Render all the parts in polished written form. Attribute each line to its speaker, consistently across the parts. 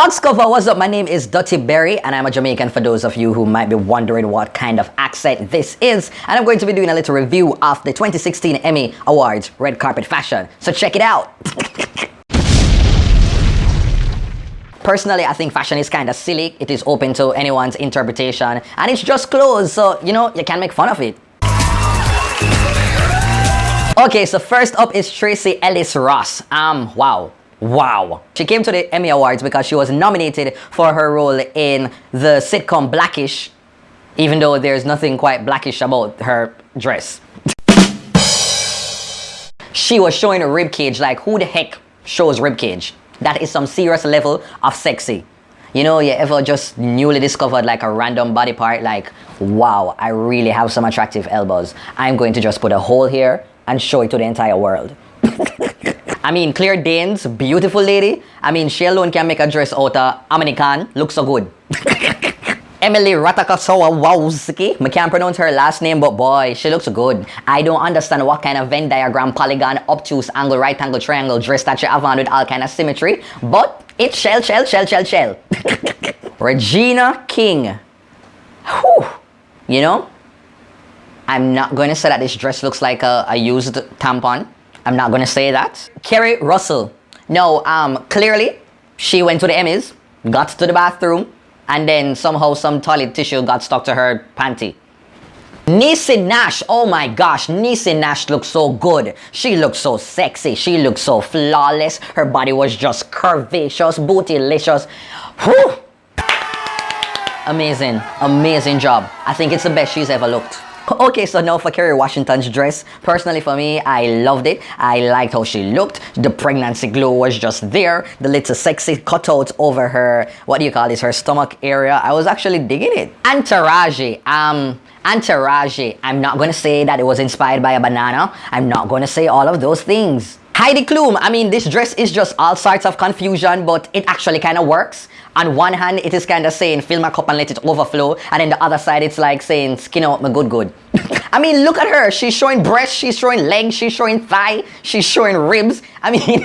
Speaker 1: Box cover, what's up? My name is Dutty Berry and I'm a Jamaican for those of you who might be wondering what kind of accent this is. And I'm going to be doing a little review of the 2016 Emmy Awards red carpet fashion. So check it out. Personally, I think fashion is kind of silly. It is open to anyone's interpretation and it's just clothes, so you know, you can make fun of it. Okay, so first up is Tracee Ellis Ross. Wow. She came to the Emmy Awards because she was nominated for her role in the sitcom Blackish, even though there's nothing quite blackish about her dress. She was showing a ribcage, like who the heck shows ribcage? That is some serious level of sexy. You know, you ever just newly discovered like a random body part, like, wow, I really have some attractive elbows. I'm going to just put a hole here and show it to the entire world. I mean, Claire Danes, beautiful lady. I mean, she alone can make a dress out of American. Looks so good. Emily Ratajkowski. I can't pronounce her last name, but boy, she looks good. I don't understand what kind of Venn diagram, polygon, obtuse, angle, right angle, triangle dress that you have on with all kind of symmetry. But it's shell. Regina King. Whew. You know, I'm not going to say that this dress looks like a used tampon. I'm not going to say that. Kerry Russell. No, clearly, she went to the Emmys, got to the bathroom, and then somehow some toilet tissue got stuck to her panty. Niecy Nash. Oh my gosh, Niecy Nash looks so good. She looks so sexy. She looks so flawless. Her body was just curvaceous, bootylicious. Whew. Amazing job. I think it's the best she's ever looked. Okay, so now for Kerry Washington's dress. Personally for me, I loved it. I liked how she looked. The pregnancy glow was just there. The little sexy cutouts over her, what do you call this, her stomach area. I was actually digging it. Entourage. Entourage. I'm not going to say that it was inspired by a banana. I'm not going to say all of those things. Heidi Klum. I mean, this dress is just all sorts of confusion, but it actually kind of works. On one hand, it is kind of saying, fill my cup and let it overflow. And then the other side, it's like saying, skin out my good. I mean, look at her. She's showing breast, she's showing legs, she's showing thigh, she's showing ribs. I mean,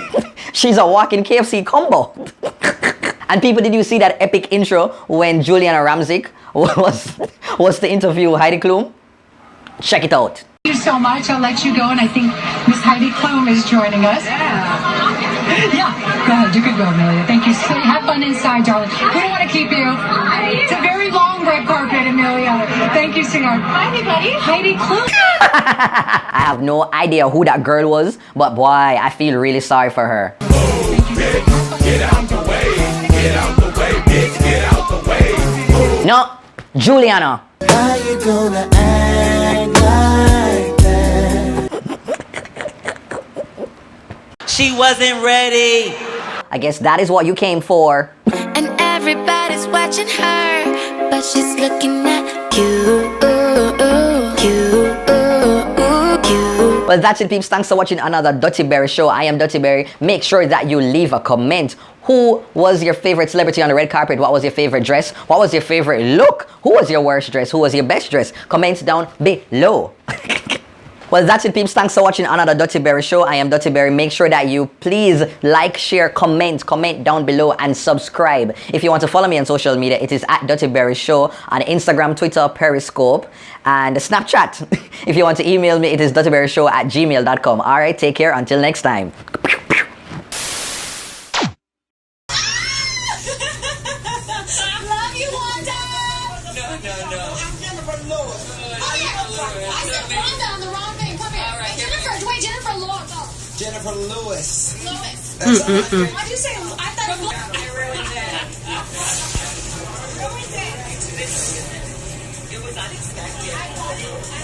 Speaker 1: she's a walking KFC combo. And people, did you see that epic intro when Juliana Rancic was to interview Heidi Klum? Check it out.
Speaker 2: Thank you so much. I'll let you go, and I think Miss Heidi Klum is joining us. Yeah, go ahead. You could go, Amelia. Thank you. So have fun inside, darling. We don't want to keep you. It's a very long red carpet, Amelia. Thank you, sweetheart. Hi, everybody. Heidi Klum.
Speaker 1: I have no idea who that girl was, but boy, I feel really sorry for her.
Speaker 3: Get out the way. Get out the way, bitch. Get out the way.
Speaker 1: No, Juliana.
Speaker 4: How you gonna act like that?
Speaker 5: She wasn't ready.
Speaker 1: I guess that is what you came for.
Speaker 6: And everybody's watching her, but she's looking at you.
Speaker 1: Well, that's it, peeps. Thanks for watching another Dutty Berry show. I am Dutty Berry. Make sure that you leave a comment. Who was your favorite celebrity on the red carpet? What was your favorite dress? What was your favorite look? Who was your worst dress? Who was your best dress? Comments down below. Well, that's it, peeps. Thanks for watching another Dutty Berry show. I am Dutty Berry. Make sure that you please like, share, comment down below, and subscribe. If you want to follow me on social media, it is at TheDuttyBerryShow on Instagram, Twitter, Periscope, and Snapchat. If you want to email me, it is DuttyBerryShow@gmail.com. All right, take care. Until next time.
Speaker 4: Jennifer Lewis.
Speaker 2: Why'd you say? I thought
Speaker 5: I really did. It was unexpected.